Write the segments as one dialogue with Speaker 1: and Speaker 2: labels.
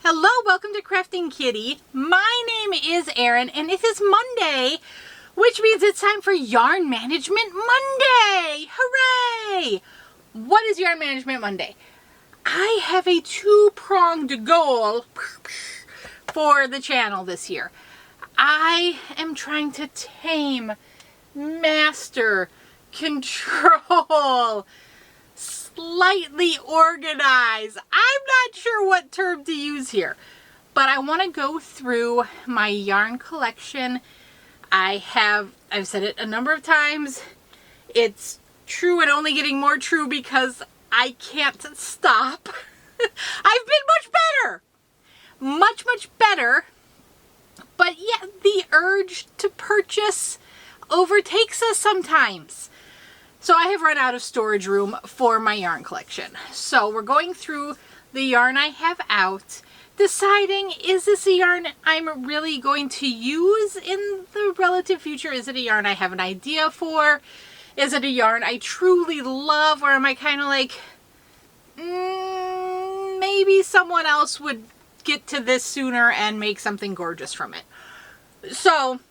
Speaker 1: Hello, welcome to Krafting Kitty. My name is Erin and it is Monday, which means it's time for Yarn Management Monday. Hooray! What is Yarn Management Monday? I have a two-pronged goal for the channel this year. I am trying to tame, master, control, slightly organize. I'm not sure what term to use here, but I want to go through my yarn collection. I've said it a number of times. It's true and only getting more true because I can't stop. I've been much better, but yet the urge to purchase overtakes us sometimes. So I have run out of storage room for my yarn collection. So we're going through the yarn I have out, deciding, is this a yarn I'm really going to use in the relative future? Is it a yarn I have an idea for? Is it a yarn I truly love? Or am I kind of like, maybe someone else would get to this sooner and make something gorgeous from it? So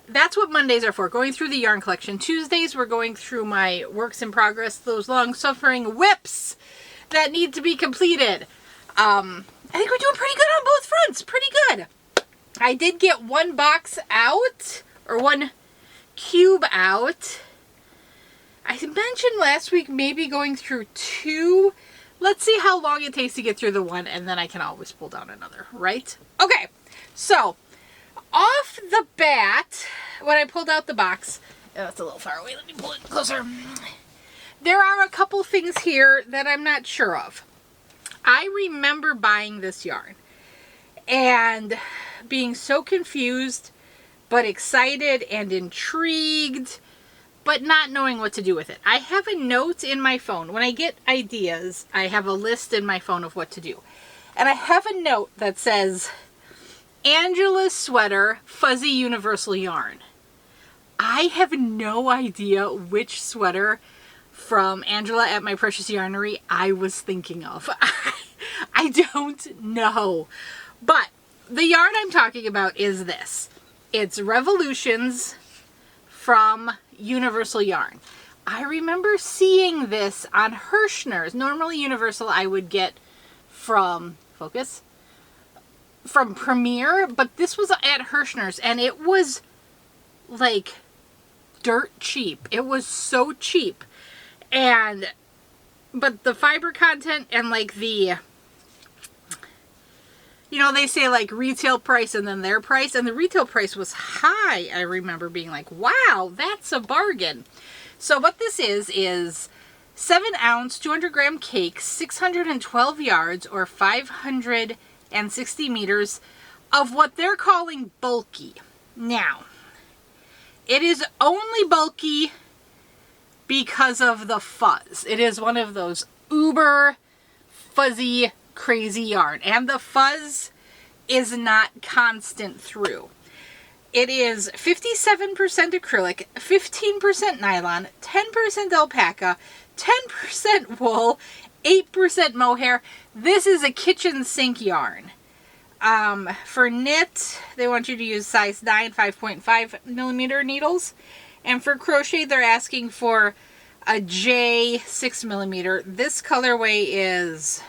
Speaker 1: that's what Mondays are for, going through the yarn collection. Tuesdays, we're going through my works in progress, those long-suffering whips that need to be completed. I think we're doing pretty good on both fronts, pretty good. I did get one box out, or one cube out. I mentioned last week maybe going through two. Let's see how long it takes to get through the one, and then I can always pull down another, right? Okay, so off the bat, when I pulled out the box, that's a little far away, let me pull it closer. There are a couple things here that I'm not sure of. I remember buying this yarn and being so confused, but excited and intrigued, but not knowing what to do with it. I have a note in my phone. When I get ideas, I have a list in my phone of what to do. And I have a note that says, Angela's sweater, fuzzy universal yarn. I have no idea which sweater from Angela at My Precious Yarnery I was thinking of. I don't know. But the yarn I'm talking about is this. It's Revolutions from Universal Yarn. I remember seeing this on Hirschner's. Normally Universal I would get from, focus, from Premier, but this was at Hirschner's and it was like dirt cheap. It was so cheap. But the fiber content and like the, you know, they say like retail price and then their price, and the retail price was high. I remember being like, wow, that's a bargain. So what this is 7 ounce, 200 gram cake, 612 yards or 560 meters of what they're calling bulky. Now, it is only bulky because of the fuzz. It is one of those uber fuzzy crazy yarn, and the fuzz is not constant through. It is 57% acrylic, 15% nylon, 10% alpaca, 10% wool, 8% mohair. This is a kitchen sink yarn. For knit, they want you to use size 9, 5.5 millimeter needles. And for crochet, they're asking for a J 6 millimeter. This colorway is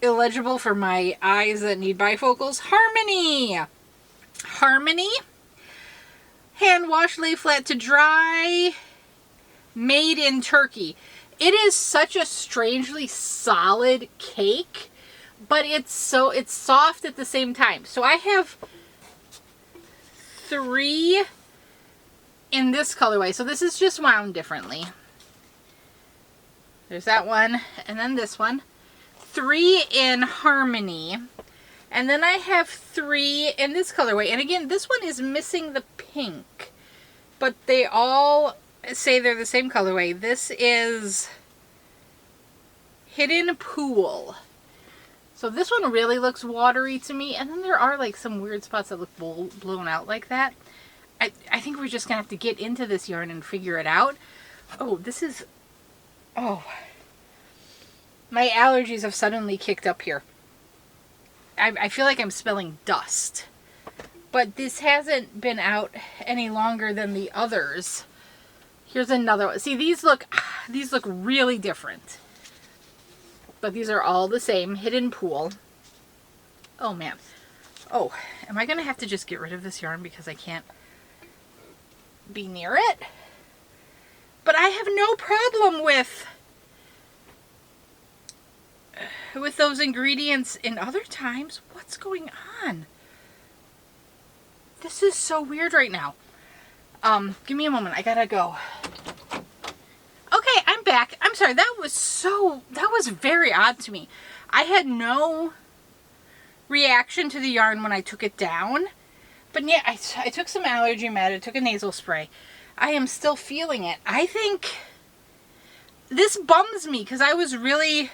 Speaker 1: illegible for my eyes that need bifocals. Harmony. Hand wash, lay flat to dry. Made in Turkey. It is such a strangely solid cake, but it's soft at the same time. So I have 3 in this colorway. So this is just wound differently. There's that one, and then this one. 3 in Harmony. And then I have 3 in this colorway. And again, this one is missing the pink, but they all say they're the same colorway. This is Hidden Pool. So this one really looks watery to me. And then there are like some weird spots that look blown out like that. I think we're just going to have to get into this yarn and figure it out. Oh, this is... Oh. My allergies have suddenly kicked up here. I feel like I'm smelling dust. But this hasn't been out any longer than the others. Here's another one. See, these look really different. But these are all the same. Hidden Pool. Oh, man. Oh, am I going to have to just get rid of this yarn because I can't be near it? But I have no problem with those ingredients in other times. What's going on? This is so weird right now. Give me a moment. I gotta go. Okay, I'm back. I'm sorry. That was very odd to me. I had no reaction to the yarn when I took it down. But yeah, I took some allergy med. I took a nasal spray. I am still feeling it. I think this bums me because I was really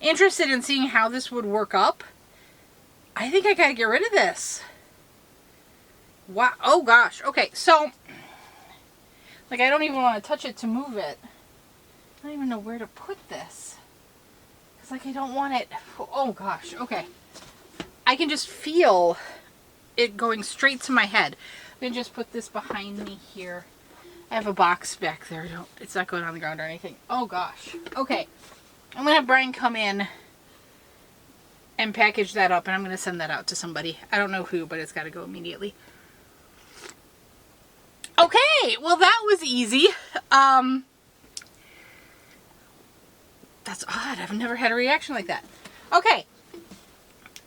Speaker 1: interested in seeing how this would work up. I think I gotta get rid of this. Wow. Oh gosh. Okay, so like I don't even want to touch it to move it. I don't even know where to put this. It's like I don't want it. Oh gosh. Okay. I can just feel it going straight to my head. Let me just put this behind me here. I have a box back there. It's not going on the ground or anything. Oh gosh. Okay. I'm going to have Brian come in and package that up, and I'm going to send that out to somebody. I don't know who, but it's got to go immediately. Okay, well that was easy. That's odd. I've never had a reaction like that. Okay,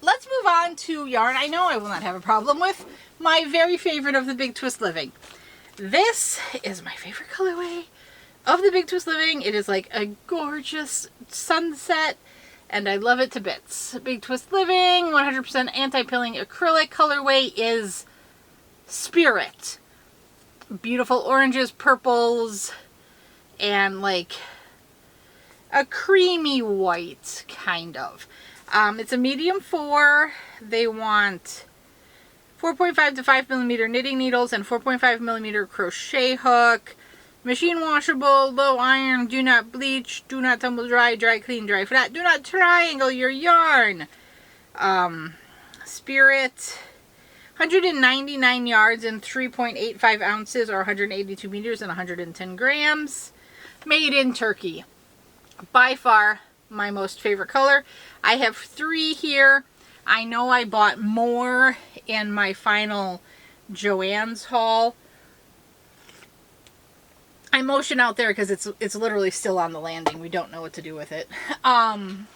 Speaker 1: let's move on to yarn I know I will not have a problem with. My very favorite of the Big Twist Living. This is my favorite colorway of the Big Twist Living. It is like a gorgeous sunset, and I love it to bits. Big Twist Living, 100% anti-pilling acrylic colorway is Spirit. Beautiful oranges, purples, and like a creamy white, kind of. It's a medium 4. They want 4.5 to 5 millimeter knitting needles and 4.5 millimeter crochet hook. Machine washable, low iron, do not bleach, do not tumble dry, dry clean, dry flat, do not triangle your yarn. Spirit, 199 yards and 3.85 ounces or 182 meters and 110 grams. Made in Turkey. By far my most favorite color. I have 3 here. I know I bought more in my final Joann's haul. I motion out there because it's literally still on the landing. We don't know what to do with it. And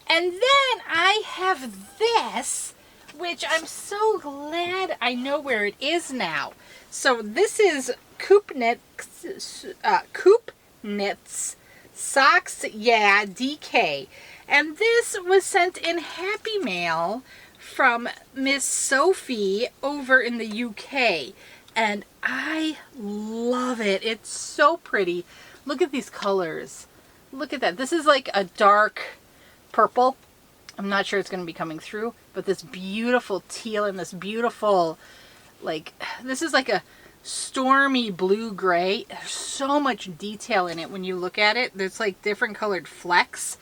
Speaker 1: then I have this, which I'm so glad I know where it is now. So this is Coop Knits Socks, yeah, DK. And this was sent in Happy Mail from Miss Sophie over in the UK. And I love it. It's so pretty. Look at these colors. Look at that. This is like a dark purple. I'm not sure it's going to be coming through, but this beautiful teal and this beautiful, like, this is like a stormy blue-gray. There's so much detail in it when you look at it. There's like different colored flecks.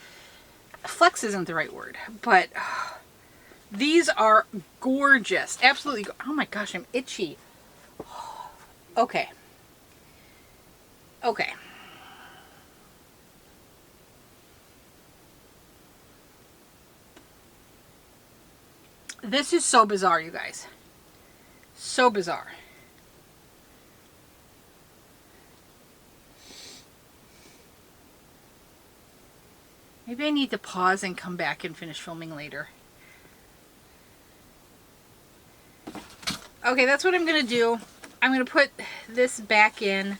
Speaker 1: Flex isn't the right word, but these are gorgeous. Absolutely. Oh my gosh, I'm itchy. Okay. Okay. This is so bizarre, you guys. So bizarre. Maybe I need to pause and come back and finish filming later. Okay, that's what I'm going to do. I'm going to put this back in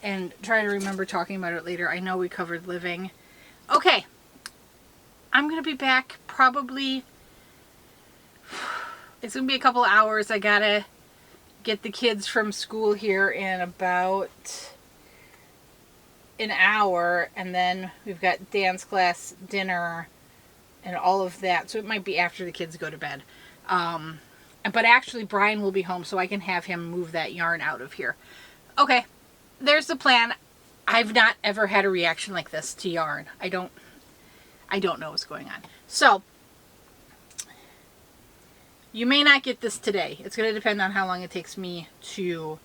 Speaker 1: and try to remember talking about it later. I know we covered living. Okay. I'm going to be back probably... It's going to be a couple hours. I got to get the kids from school here in about an hour, and then we've got dance class, dinner, and all of that. So it might be after the kids go to bed. But actually Brian will be home, so I can have him move that yarn out of here. Okay, there's the plan. I've not ever had a reaction like this to yarn. I don't know what's going on. So You may not get this today. It's going to depend on how long it takes me to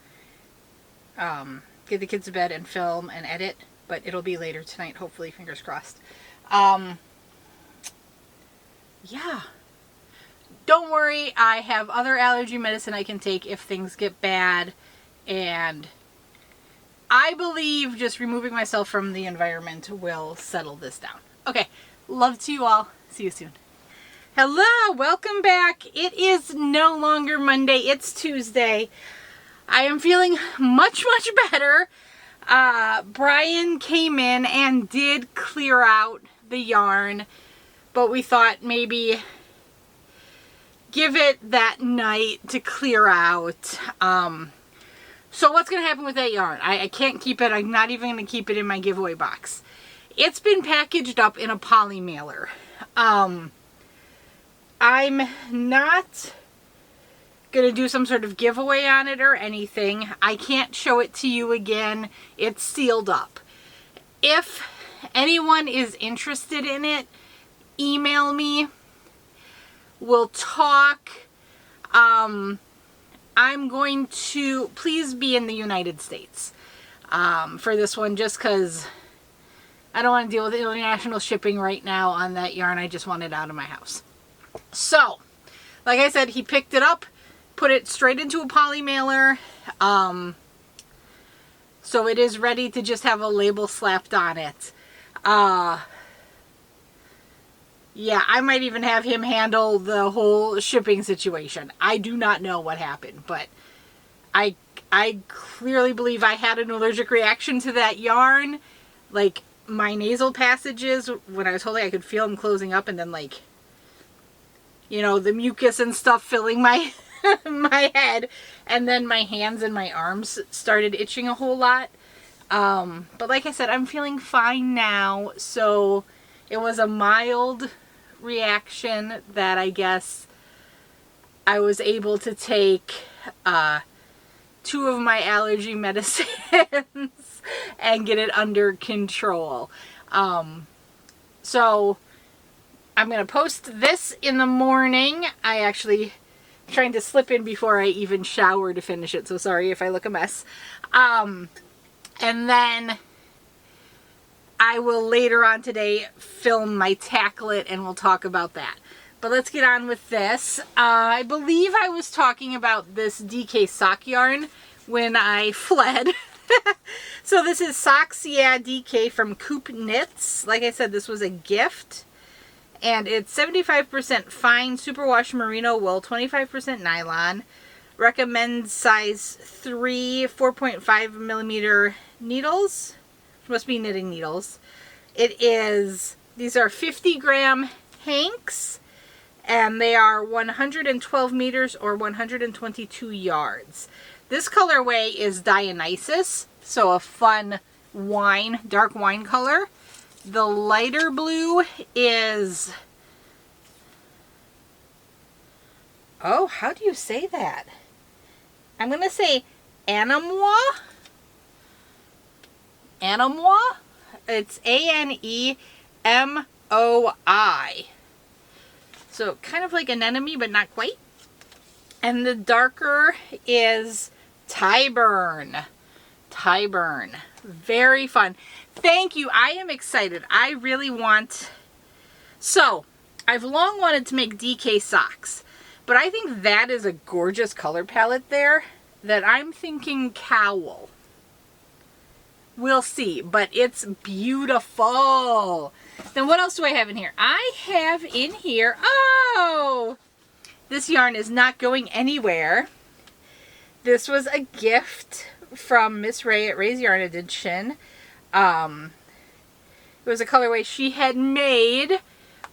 Speaker 1: get the kids to bed and film and edit, but it'll be later tonight, hopefully, fingers crossed. Yeah. Don't worry, I have other allergy medicine I can take if things get bad, and I believe just removing myself from the environment will settle this down. Okay, love to you all. See you soon. Hello, welcome back. It is no longer Monday, it's Tuesday. I am feeling much better. Brian came in and did clear out the yarn, but we thought maybe give it that night to clear out. So what's going to happen with that yarn? I can't keep it. I'm not even going to keep it in my giveaway box. It's been packaged up in a poly mailer. I'm not going to do some sort of giveaway on it or anything. I can't show it to you again. It's sealed up. If anyone is interested in it, email me. We'll talk. I'm going to, please be in the United States for this one, just because I don't want to deal with international shipping right now on that yarn. I just want it out of my house. So, like I said, he picked it up, put it straight into a poly mailer. So it is ready to just have a label slapped on it. Yeah, I might even have him handle the whole shipping situation. I do not know what happened, but I clearly believe I had an allergic reaction to that yarn. Like, my nasal passages, when I was holding, I could feel them closing up, and then, like, you know, the mucus and stuff filling my my head, and then my hands and my arms started itching a whole lot. But like I said, I'm feeling fine now, so it was a mild reaction that I guess I was able to take 2 of my allergy medicines and get it under control. So I'm going to post this in the morning. I actually trying to slip in before I even shower to finish it, so sorry if I look a mess. And then I will later on today film my tacklet and we'll talk about that. But let's get on with this. I believe I was talking about this DK sock yarn when I fled. So this is Socks Yeah DK from Coop Knits. Like I said, this was a gift. And it's 75% fine superwash merino wool, 25% nylon. Recommend size 3, 4.5 millimeter needles. Must be knitting needles. These are 50 gram hanks, and they are 112 meters or 122 yards. This colorway is Dionysus, so a fun wine, dark wine color. The lighter blue is, oh, how do you say that? I'm going to say Anemois. Anemois? It's Anemoi. So kind of like an anemone, but not quite. And the darker is Tyburn. Tyburn. Very fun. Thank you. I am excited. I really want... So, I've long wanted to make DK socks, but I think that is a gorgeous color palette there that I'm thinking cowl. We'll see, but it's beautiful. Then what else do I have in here? I have in here, oh, this yarn is not going anywhere. This was a gift from Miss Ray at Ray's Yarn Edition. It was a colorway she had made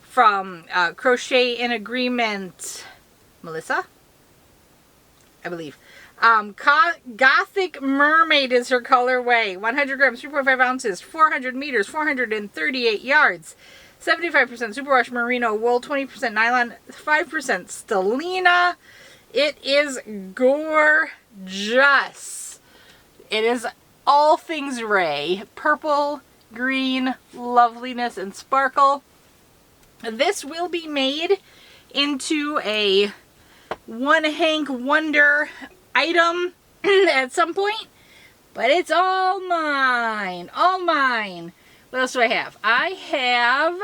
Speaker 1: from Crochet in Agreement, Melissa, I believe. Gothic Mermaid is her colorway. 100 grams, 3.5 ounces, 400 meters, 438 yards. 75% superwash merino wool, 20% nylon, 5% stellina. It is gorgeous. It is all things Ray. Purple, green, loveliness, and sparkle. This will be made into a one Hank Wonder item at some point, but it's all mine. All mine. What else do I have? I have...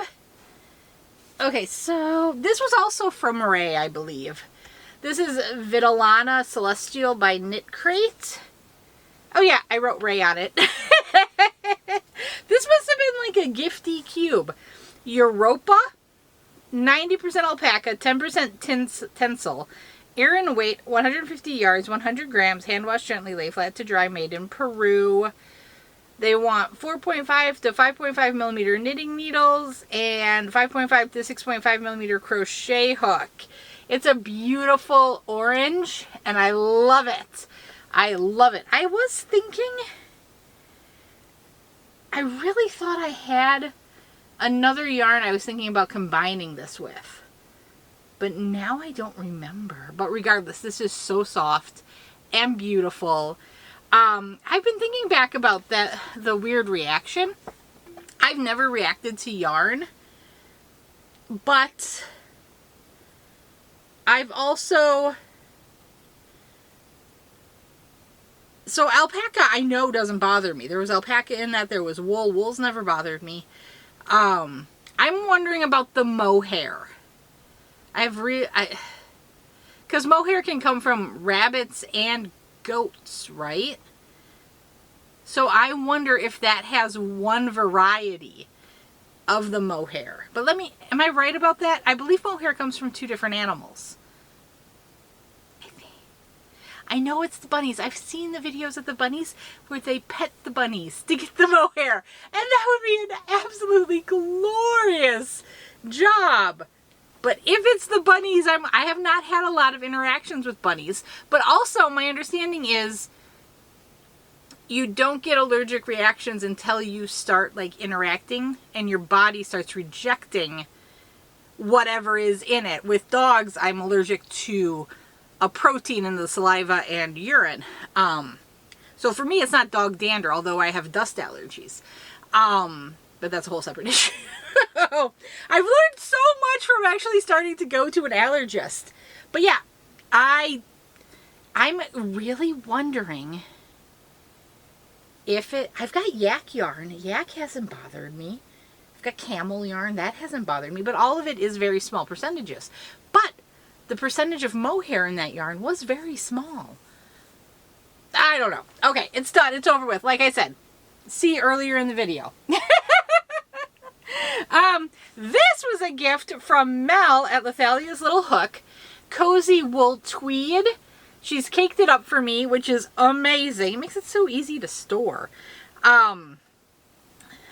Speaker 1: Okay, so this was also from Ray, I believe. This is Vitellana Celestial by Knit Crate. Oh yeah, I wrote Ray on it. This must have been like a gifty cube. Europa, 90% alpaca, 10% tencel. Aran weight, 150 yards, 100 grams, hand wash gently, lay flat to dry, made in Peru. They want 4.5 to 5.5 millimeter knitting needles and 5.5 to 6.5 millimeter crochet hook. It's a beautiful orange and I love it. I love it. I was thinking, I really thought I had another yarn I was thinking about combining this with. But now I don't remember. But regardless, this is so soft and beautiful. I've been thinking back about the weird reaction. I've never reacted to yarn, but I've also... So alpaca I know doesn't bother me. There was alpaca in that. There was wool. Wool's never bothered me. I'm wondering about the mohair. Because mohair can come from rabbits and goats, right? So I wonder if that has one variety of the mohair. But am I right about that? I believe mohair comes from 2 different animals. I know it's the bunnies. I've seen the videos of the bunnies where they pet the bunnies to get the mohair. And that would be an absolutely glorious job. But if it's the bunnies, I have not had a lot of interactions with bunnies. But also my understanding is you don't get allergic reactions until you start like interacting and your body starts rejecting whatever is in it. With dogs, I'm allergic to a protein in the saliva and urine. So for me, it's not dog dander, although I have dust allergies. But that's a whole separate issue. I've learned so much from actually starting to go to an allergist. But yeah, I'm really wondering if I've got yak yarn. Yak hasn't bothered me. I've got camel yarn. That hasn't bothered me. But all of it is very small percentages. But the percentage of mohair in that yarn was very small. I don't know. Okay, it's done. It's over with. Like I said, see earlier in the video. This was a gift from Mel at Lithalia's Little Hook. Cozy Wool Tweed. She's caked it up for me, which is amazing. It makes it so easy to store.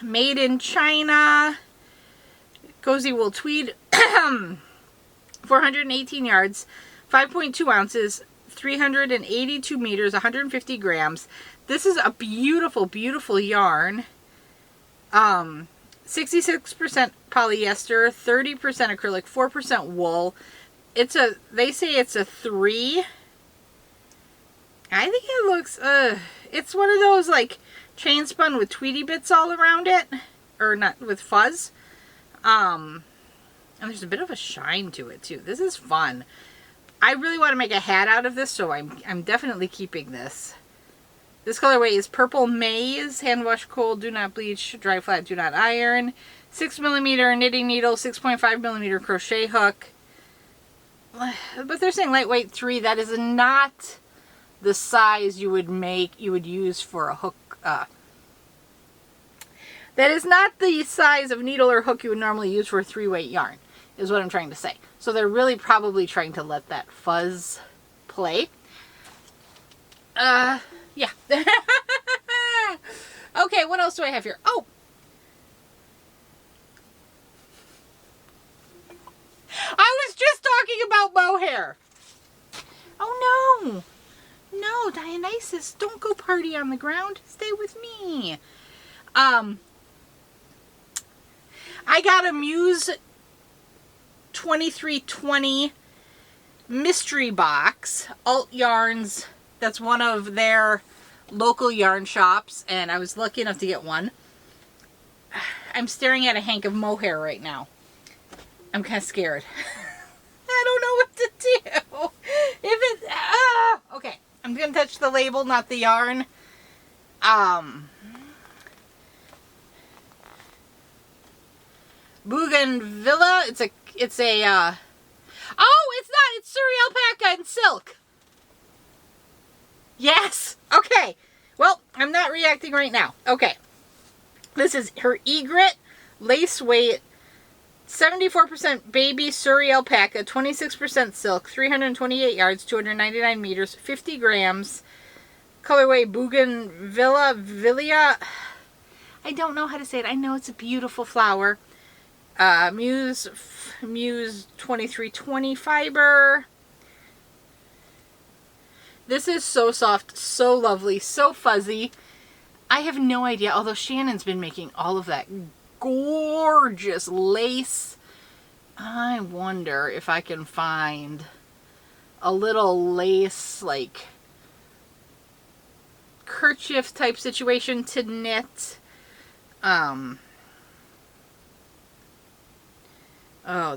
Speaker 1: Made in China. Cozy Wool Tweed. 418 yards, 5.2 ounces, 382 meters, 150 grams. This is a beautiful, beautiful yarn. 66% polyester, 30% acrylic, 4% wool. They say it's a 3. I think it looks, it's one of those like chain spun with Tweety bits all around it. Or not, with fuzz. And there's a bit of a shine to it too. This is fun. I really want to make a hat out of this, so I'm definitely keeping this. This colorway is Purple Maize. Hand wash cold, do not bleach, dry flat, do not iron. 6 millimeter knitting needle, 6.5 millimeter crochet hook. But they're saying lightweight 3. That is not the size you would use for a hook. That is not the size of needle or hook you would normally use for a 3-weight yarn, is what I'm trying to say. So they're really probably trying to let that fuzz play. Yeah. Okay, what else do I have here? Oh! I was just talking about mohair. Oh no! No, Dionysus, don't go party on the ground. Stay with me. I got a Muse 2320 mystery box. Alt Yarns. That's one of their local yarn shops, and I was lucky enough to get one. I'm staring at a hank of mohair right now. I'm kind of scared. I don't know what to do. I'm going to touch the label, not the yarn. Bougainvillea. It's a, oh, it's not. It's Surrey alpaca and silk. Yes. Okay. Well, I'm not reacting right now. Okay. This is her egret lace weight. 74% baby Surrey alpaca, 26% silk, 328 yards, 299 meters, 50 grams. Colorway Bougainvillea. I don't know how to say it. I know it's a beautiful flower. Muse 2320 fiber. This is so soft, so lovely, so fuzzy. I have no idea, although Shannon's been making all of that gorgeous lace. I wonder if I can find a little lace, like kerchief type situation to knit. Oh,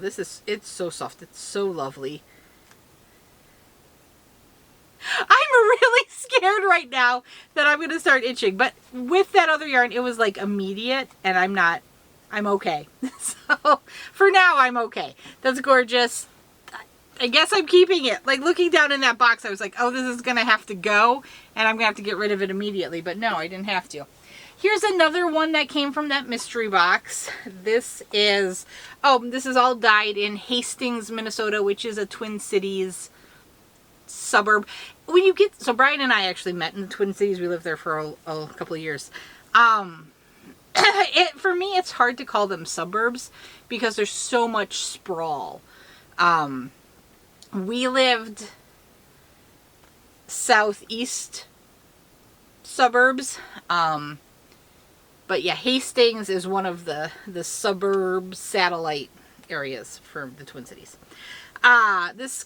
Speaker 1: it's so soft. It's so lovely. I'm really scared right now that I'm going to start itching. But with that other yarn, it was like immediate, and I'm okay. So for now, I'm okay. That's gorgeous. I guess I'm keeping it. Like looking down in that box, I was like, oh, this is going to have to go, and I'm going to have to get rid of it immediately. But no, I didn't have to. Here's another one that came from that mystery box. This is all dyed in Hastings, Minnesota, which is a Twin Cities suburb. When you get, so Brian and I actually met in the Twin Cities. We lived there for a couple of years. For me, it's hard to call them suburbs because there's so much sprawl. We lived southeast suburbs. But yeah, Hastings is one of the suburb satellite areas for the Twin Cities. This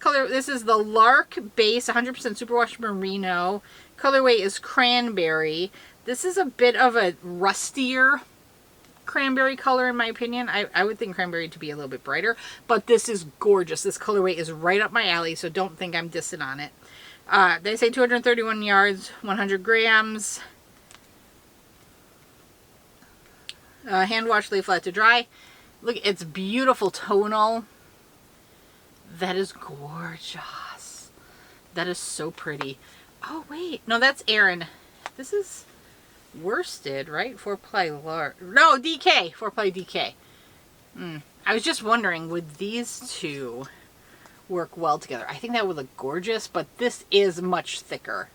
Speaker 1: is the Lark base, 100% superwash merino. Colorway is cranberry. This is a bit of a rustier cranberry color in my opinion. I would think cranberry to be a little bit brighter, but this is gorgeous. This colorway is right up my alley, so don't think I'm dissing on it. They say 231 yards, 100 grams. Hand wash, lay flat to dry. Look, it's beautiful tonal. That is gorgeous. That is so pretty. Oh, wait. No, that's Erin. This is worsted, right? 4-ply large. No, DK. 4-ply DK. I was just wondering, would these two work well together? I think that would look gorgeous, but this is much thicker.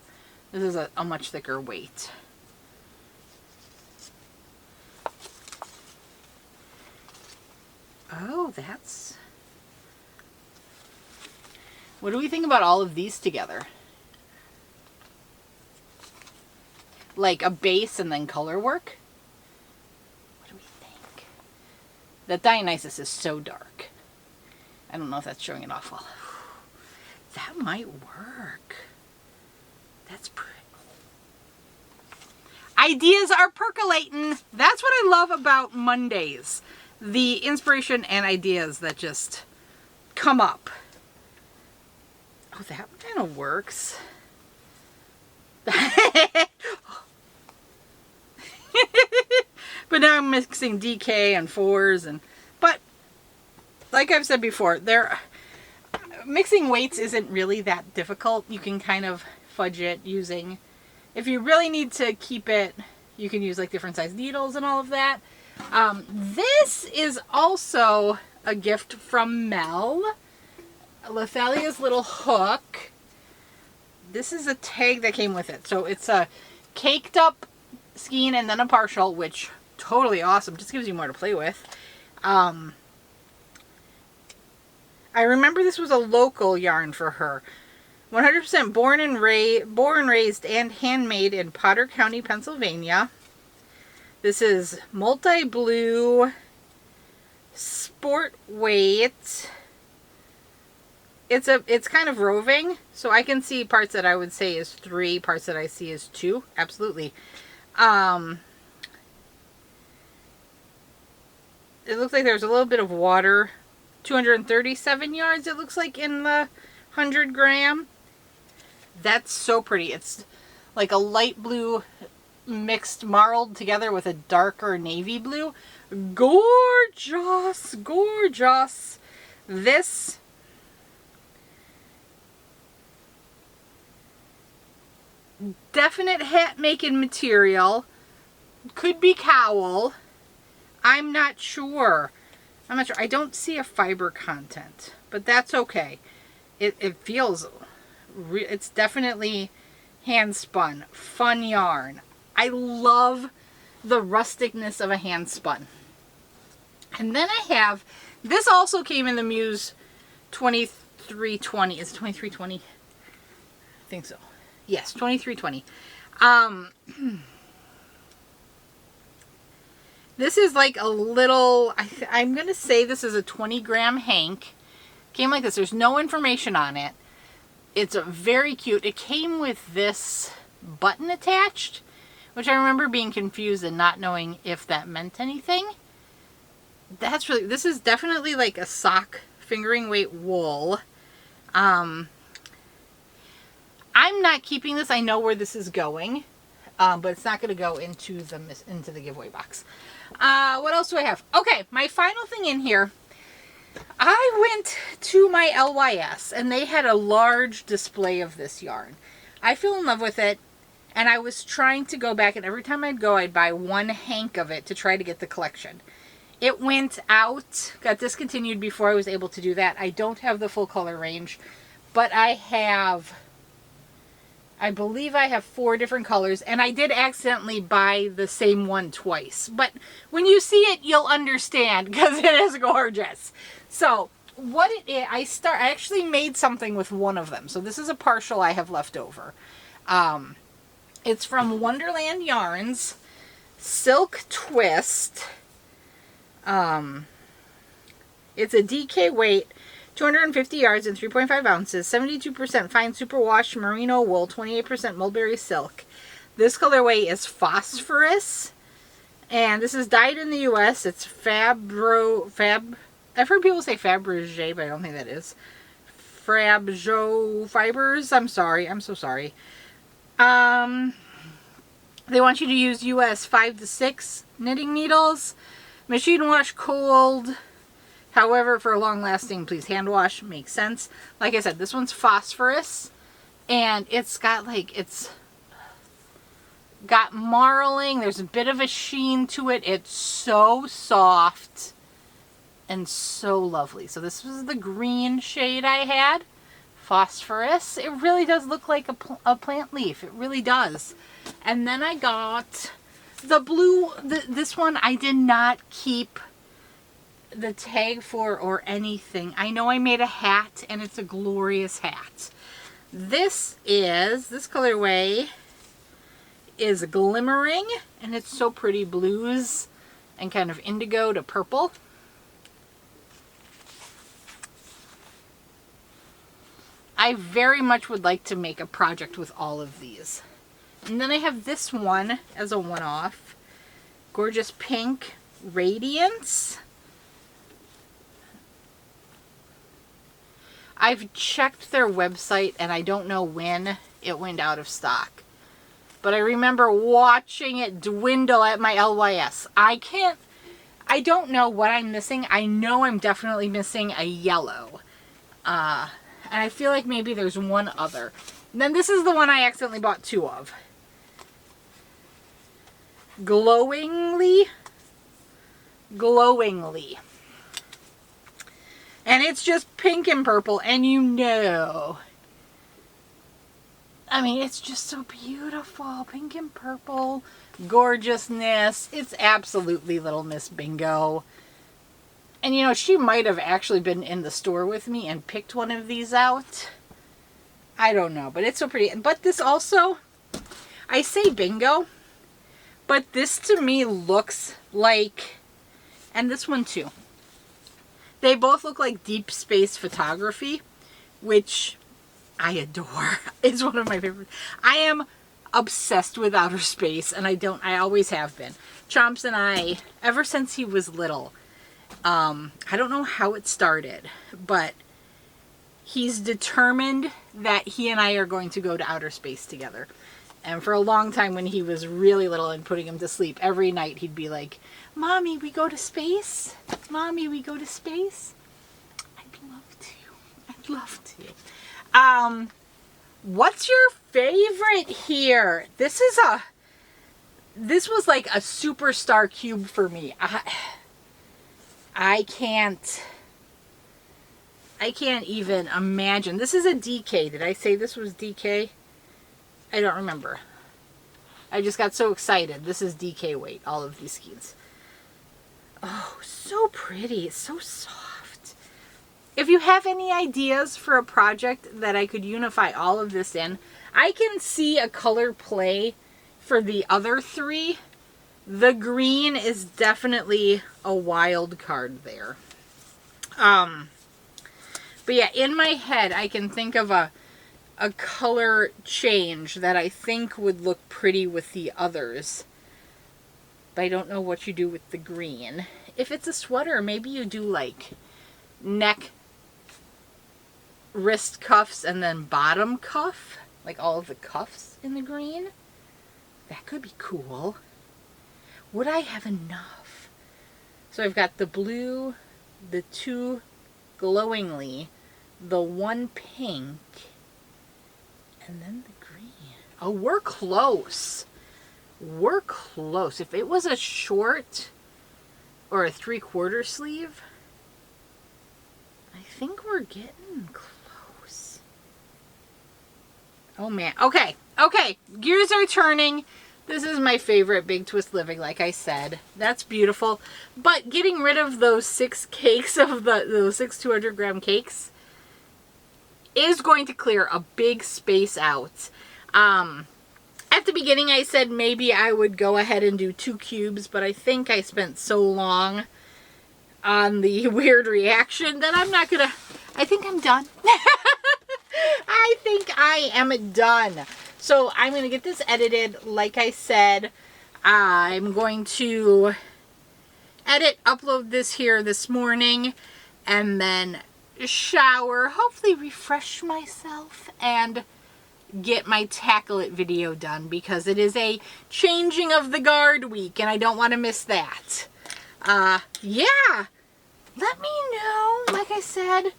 Speaker 1: This is a much thicker weight. Oh, that's... What do we think about all of these together? Like a base and then color work? What do we think? That Dionysus is so dark. I don't know if that's showing it off well. That might work. That's pretty. Ideas are percolating. That's what I love about Mondays. The inspiration and ideas that just come up. Oh, that kind of works. But now I'm mixing DK and 4s, but like I've said before, mixing weights isn't really that difficult. You can kind of fudge it using, if you really need to keep it, you can use like different size needles and all of that. This is also a gift from Mel. Lethalia's little hook. This is a tag that came with it. So it's a caked up skein and then a partial, which totally awesome. Just gives you more to play with. I remember this was a local yarn for her. 100% born, raised, and handmade in Potter County, Pennsylvania. This is multi-blue sport weight. It's kind of roving, so I can see parts that I would say is 3, parts that I see is 2. Absolutely. It looks like there's a little bit of water. 237 yards, it looks like, in the 100 gram. That's so pretty. It's like a light blue mixed marled together with a darker navy blue. Gorgeous, gorgeous. This definite hat making material. Could be cowl. I'm not sure. I don't see a fiber content, but that's okay. It feels, it's definitely hand spun. Fun yarn. I love the rusticness of a hand spun. And then I have, this also came in the Muse 2320. Is it 2320? I think so. Yes, 2320. This is like a little, I'm going to say this is a 20-gram hank. Came like this. There's no information on it. It's very cute. It came with this button attached, which I remember being confused and not knowing if that meant anything. That's really, this is definitely like a sock fingering weight wool. I'm not keeping this. I know where this is going, but it's not going to go into the giveaway box. What else do I have? Okay, my final thing in here. I went to my LYS and they had a large display of this yarn. I fell in love with it, and I was trying to go back, and every time I'd go, I'd buy one hank of it to try to get the collection. It went out, got discontinued before I was able to do that. I don't have the full color range, but I believe I have 4 different colors, and I did accidentally buy the same one twice. But when you see it, you'll understand, because it is gorgeous. So what it is, I actually made something with one of them. So this is a partial I have left over. It's from Wonderland Yarns, Silk Twist. It's a DK weight, 250 yards and 3.5 ounces, 72% fine superwash merino wool, 28% mulberry silk. This colorway is phosphorus, and this is dyed in the US. It's I've heard people say Fabergé, but I don't think that is. Frabjo fibers. I'm sorry. I'm so sorry. They want you to use US 5 to 6 knitting needles. Machine wash cold. However, for long lasting, please hand wash. Makes sense. Like I said, this one's phosphorus, and it's got marling. There's a bit of a sheen to it. It's so soft and so lovely. So this was the green shade I had. Phosphorus. It really does look like a plant leaf. It really does. And then I got the blue. This one I did not keep the tag for or anything. I know I made a hat, and it's a glorious hat. This colorway is glimmering, and it's so pretty, blues and kind of indigo to purple. I very much would like to make a project with all of these. And then I have this one as a one-off. Gorgeous pink radiance. I've checked their website, and I don't know when it went out of stock. But I remember watching it dwindle at my LYS. I don't know what I'm missing. I know I'm definitely missing a yellow. And I feel like maybe there's one other. And then this is the one I accidentally bought 2 of. Glowingly. And it's just pink and purple, and you know. I mean, it's just so beautiful. Pink and purple. Gorgeousness. It's absolutely Little Miss Bingo. And you know, she might have actually been in the store with me and picked one of these out. I don't know, but it's so pretty. But this also, I say bingo, but this to me looks like, and this one too. They both look like deep space photography, which I adore. It's one of my favorites. I am obsessed with outer space, and I always have been. Chomps and I, ever since he was little, I don't know how it started, but he's determined that he and I are going to go to outer space together. And for a long time when he was really little and putting him to sleep, every night he'd be like, Mommy, we go to space? Mommy, we go to space? I'd love to. I'd love to. What's your favorite here? This was like a superstar cube for me. I can't even imagine. This is a DK. Did I say this was DK? I don't remember. I just got so excited. This is DK weight, all of these skeins. Oh, so pretty. It's so soft. If you have any ideas for a project that I could unify all of this in, I can see a color play for the other three. The green is definitely a wild card there. But yeah, in my head, I can think of a color change that I think would look pretty with the others. But I don't know what you do with the green. If it's a sweater, maybe you do like neck, wrist cuffs, and then bottom cuff. Like all of the cuffs in the green. That could be cool. Would I have enough? So I've got the blue, the two glowingly, the one pink, and then the green. Oh, we're close. We're close. If it was a short or a 3/4 sleeve, I think we're getting close. Oh man. Okay. Okay. Gears are turning. This is my favorite Big Twist Living, like I said. That's beautiful. But getting rid of those 6 cakes of those 6 200-gram cakes is going to clear a big space out. At the beginning I said maybe I would go ahead and do 2 cubes, but I think I spent so long on the weird reaction that I'm not gonna, I think I'm done. I think I am done. So I'm going to get this edited. Like I said, I'm going to edit, upload this here this morning, and then shower, hopefully refresh myself, and get my Tackle It video done, because it is a changing of the guard week, and I don't want to miss that. Yeah, let me know, like I said,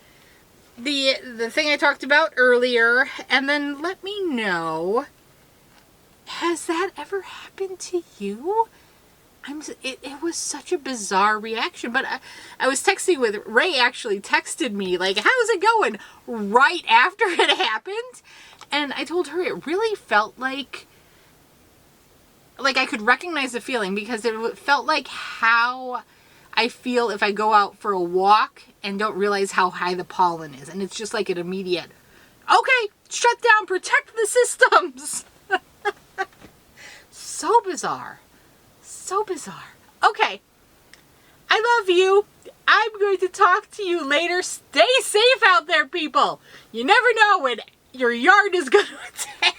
Speaker 1: the thing I talked about earlier, and then let me know, has that ever happened to you? It was such a bizarre reaction, but I was texting with Ray. Actually texted me like, how's it going, right after it happened, and I told her it really felt like I could recognize the feeling, because it felt like how I feel if I go out for a walk and don't realize how high the pollen is. And it's just like an immediate, okay, shut down, protect the systems. So bizarre. So bizarre. Okay. I love you. I'm going to talk to you later. Stay safe out there, people. You never know when your yard is going to attack.